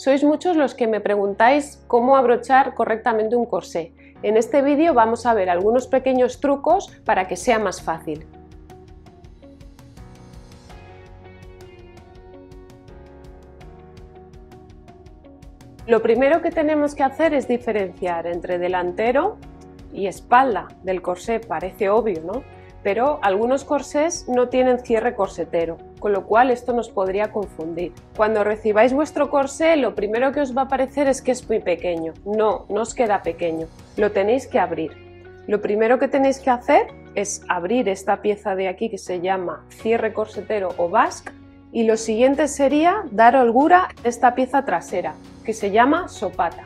Sois muchos los que me preguntáis cómo abrochar correctamente un corsé. En este vídeo vamos a ver algunos pequeños trucos para que sea más fácil. Lo primero que tenemos que hacer es diferenciar entre delantero y espalda del corsé. Parece obvio, ¿no? Pero algunos corsés no tienen cierre corsetero, con lo cual esto nos podría confundir. Cuando recibáis vuestro corsé, lo primero que os va a parecer es que es muy pequeño. No, no os queda pequeño, lo tenéis que abrir. Lo primero que tenéis que hacer es abrir esta pieza de aquí que se llama cierre corsetero o basque, y lo siguiente sería dar holgura a esta pieza trasera, que se llama sopata.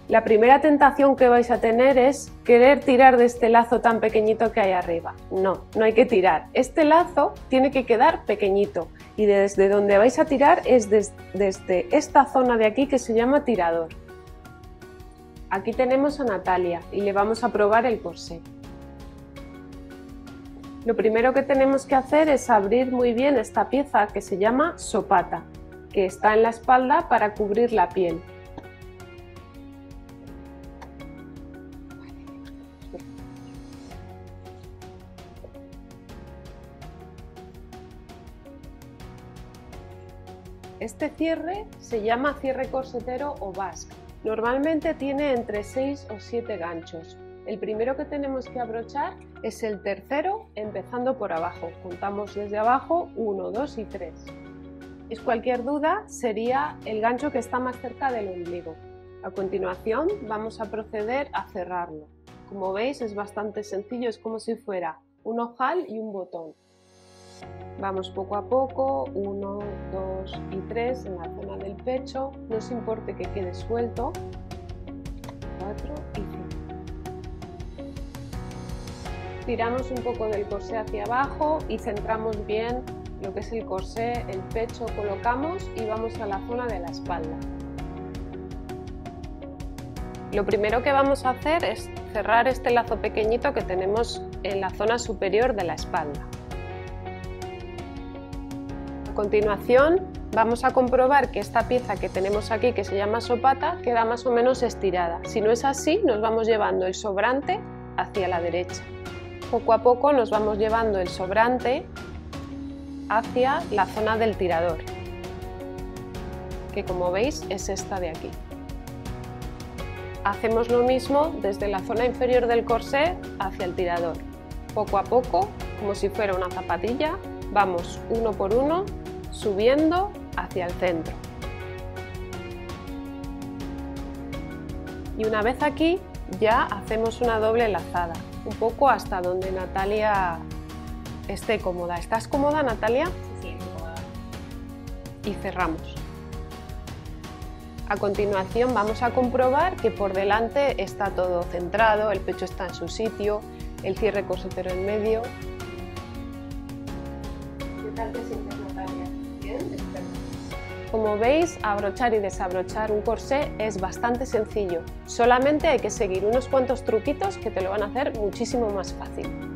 La primera tentación que vais a tener es querer tirar de este lazo tan pequeñito que hay arriba. No, no hay que tirar. Este lazo tiene que quedar pequeñito y desde donde vais a tirar es desde esta zona de aquí que se llama tirador. Aquí tenemos a Natalia y le vamos a probar el corsé. Lo primero que tenemos que hacer es abrir muy bien esta pieza que se llama sopata, que está en la espalda para cubrir la piel. Este cierre se llama cierre corsetero o basque. Normalmente tiene entre 6 o 7 ganchos. El primero que tenemos que abrochar es el tercero, empezando por abajo. Contamos desde abajo 1, 2 y 3. Si cualquier duda, sería el gancho que está más cerca del ombligo. A continuación vamos a proceder a cerrarlo. Como veis, es bastante sencillo, es como si fuera un ojal y un botón. Vamos poco a poco, 1, 2 y 3 en la zona del pecho, no os importe que quede suelto, 4 y 5. Tiramos un poco del corsé hacia abajo y centramos bien lo que es el corsé, el pecho, colocamos y vamos a la zona de la espalda. Lo primero que vamos a hacer es cerrar este lazo pequeñito que tenemos en la zona superior de la espalda. A continuación vamos a comprobar que esta pieza que tenemos aquí, que se llama sopata, queda más o menos estirada. Si no es así, nos vamos llevando el sobrante hacia la derecha. Poco a poco nos vamos llevando el sobrante hacia la zona del tirador, que como veis es esta de aquí. Hacemos lo mismo desde la zona inferior del corsé hacia el tirador. Poco a poco, como si fuera una zapatilla, vamos uno por uno subiendo hacia el centro. Y una vez aquí ya hacemos una doble lazada, un poco hasta donde Natalia esté cómoda. ¿Estás cómoda, Natalia? Sí, estoy cómoda. Y cerramos. A continuación vamos a comprobar que por delante está todo centrado, el pecho está en su sitio, el cierre corsetero en medio. ¿Qué tal te sientes, Natalia? ¿Bien? Como veis, abrochar y desabrochar un corsé es bastante sencillo. Solamente hay que seguir unos cuantos truquitos que te lo van a hacer muchísimo más fácil.